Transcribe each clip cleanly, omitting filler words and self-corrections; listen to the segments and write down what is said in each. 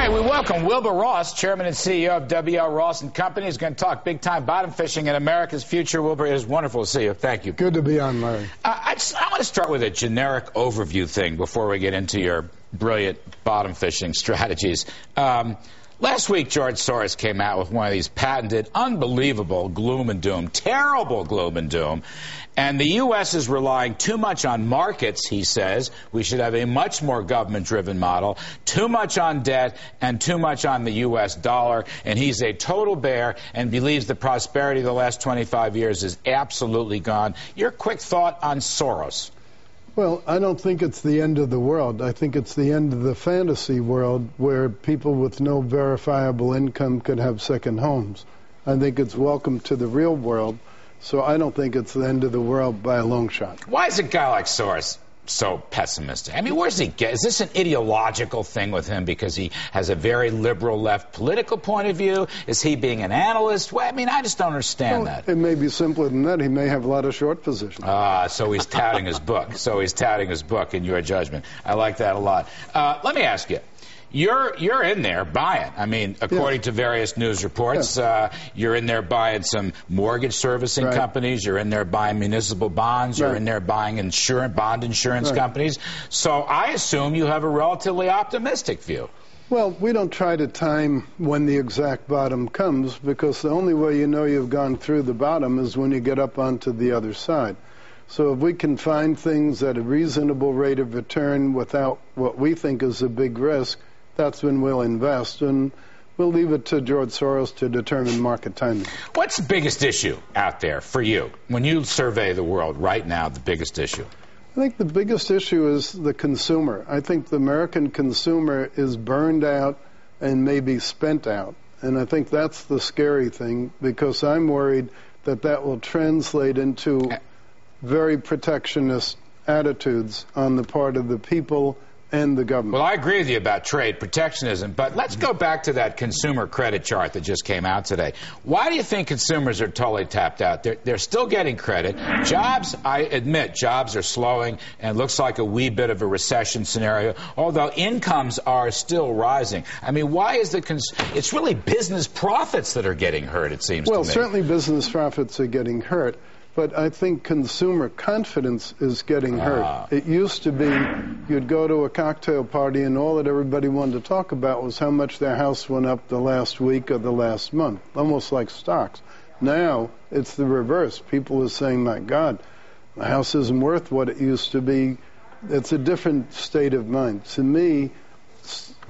right, we welcome Wilbur Ross, Chairman and CEO of W.L. Ross & Company. He's going to talk big-time bottom fishing and America's future. Wilbur, it is wonderful to see you. Thank you. Good to be on, Larry. I want to start with a generic overview thing before we get into your brilliant bottom fishing strategies. Last week, George Soros came out with one of these patented, unbelievable gloom and doom, terrible gloom and doom. And the U.S. is relying too much on markets, he says. We should have a much more government-driven model, too much on debt, and too much on the U.S. dollar. And he's a total bear and believes the prosperity of the last 25 years is absolutely gone. Your quick thought on Soros? Well, I don't think it's the end of the world. I think it's the end of the fantasy world where people with no verifiable income could have second homes. I think it's welcome to the real world. So I don't think it's the end of the world by a long shot. Why is a guy like Soros so pessimistic? I mean, where does he get? Is this an ideological thing with him because he has a very liberal left political point of view? Is he being an analyst? Well, I mean, I just don't understand that. It may be simpler than that. He may have a lot of short positions. So he's touting his book. So he's touting his book in your judgment. I like that a lot. Let me ask you. You're in there buying. I mean, according to various news reports, you're in there buying some mortgage servicing companies. You're in there buying municipal bonds. You're in there buying bond insurance companies. So I assume you have a relatively optimistic view. Well, we don't try to time when the exact bottom comes because the only way you know you've gone through the bottom is when you get up onto the other side. So if we can find things at a reasonable rate of return without what we think is a big risk, that's when we'll invest, and we'll leave it to George Soros to determine market timing. What's the biggest issue out there for you? When you survey the world right now, the biggest issue? I think the biggest issue is the consumer. I think the American consumer is burned out and maybe spent out. And I think that's the scary thing, because I'm worried that that will translate into very protectionist attitudes on the part of the people and the government. Well, I agree with you about trade protectionism, but let's go back to that consumer credit chart that just came out today. Why do you think consumers are totally tapped out? They're still getting credit. Jobs, I admit, jobs are slowing, and it looks like a wee bit of a recession scenario, although incomes are still rising. I mean, why is it's really business profits that are getting hurt, it seems to me. Well, certainly business profits are getting hurt. But I think consumer confidence is getting hurt. It used to be you'd go to a cocktail party and all that everybody wanted to talk about was how much their house went up the last week or the last month, almost like stocks. Now it's the reverse. People are saying, my God, my house isn't worth what it used to be. It's a different state of mind. To me,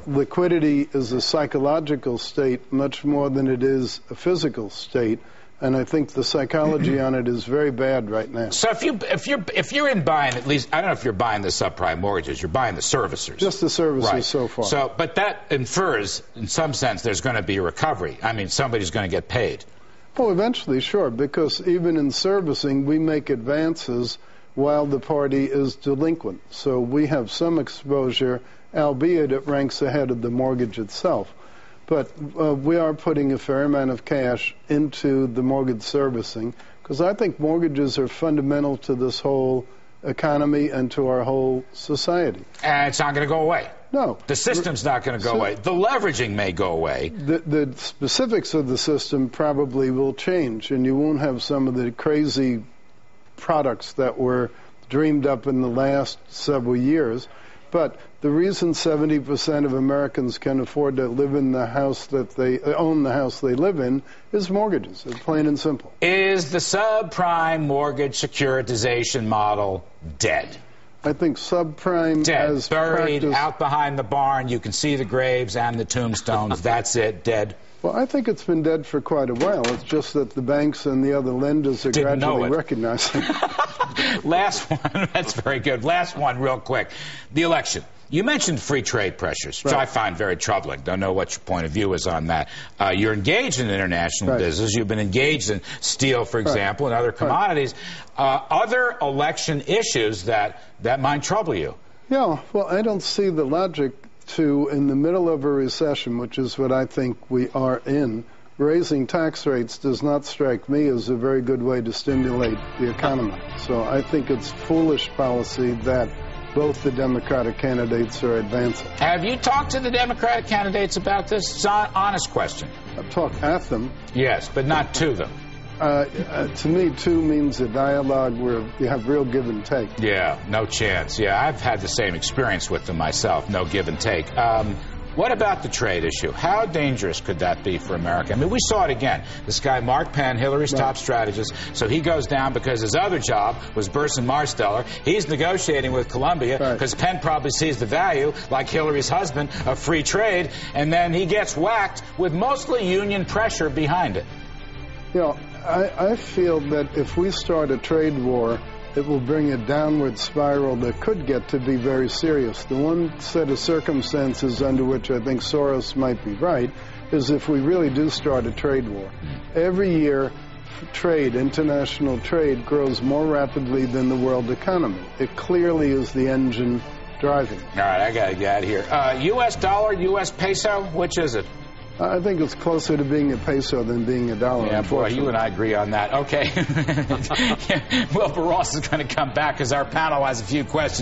liquidity is a psychological state much more than it is a physical state. And I think the psychology on it is very bad right now. So if you're in buying, at least, I don't know if you're buying the subprime mortgages, you're buying the servicers. Just the servicers so far. So, but that infers, in some sense, there's going to be a recovery. I mean, somebody's going to get paid. Oh, eventually, sure, because even in servicing, we make advances while the party is delinquent. So we have some exposure, albeit it ranks ahead of the mortgage itself. But we are putting a fair amount of cash into the mortgage servicing because I think mortgages are fundamental to this whole economy and to our whole society. And it's not going to go away. No. The system's not going to go away. The leveraging may go away. The specifics of the system probably will change, and you won't have some of the crazy products that were dreamed up in the last several years. But the reason 70% of Americans can afford to live in the house that they own, the house they live in, is mortgages. It's plain and simple. Is the subprime mortgage securitization model dead? I think subprime has buried out behind the barn. You can see the graves and the tombstones. That's it, dead. Well, I think it's been dead for quite a while. It's just that the banks and the other lenders are gradually recognizing. Last one. That's very good. Last one, real quick. The election. You mentioned free trade pressures, which I find very troubling. Don't know what your point of view is on that. You're engaged in international business. You've been engaged in steel, for example, and other commodities. Other election issues that might trouble you? Yeah, well, I don't see the logic to, in the middle of a recession, which is what I think we are in, raising tax rates does not strike me as a very good way to stimulate the economy. So I think it's foolish policy that both the Democratic candidates are advancing. Have you talked to the Democratic candidates about this? It's an honest question. I've talked at them. Yes, but not to them. To me, two means a dialogue where you have real give and take. Yeah, no chance. Yeah, I've had the same experience with them myself, no give and take. What about the trade issue? How dangerous could that be for America? I mean, we saw it again. This guy, Mark Penn, Hillary's top strategist, so he goes down because his other job was Burson Marsteller. He's negotiating with Colombia because Penn probably sees the value, like Hillary's husband, of free trade, and then he gets whacked with mostly union pressure behind it. You know, I feel that if we start a trade war, it will bring a downward spiral that could get to be very serious. The one set of circumstances under which I think Soros might be right is if we really do start a trade war. Every year, international trade, grows more rapidly than the world economy. It clearly is the engine driving. All right, I got to get out of here. U.S. dollar, U.S. peso, which is it? I think it's closer to being a peso than being a dollar. Yeah, boy, you and I agree on that. Okay. Wilbur Ross is going to come back because our panel has a few questions.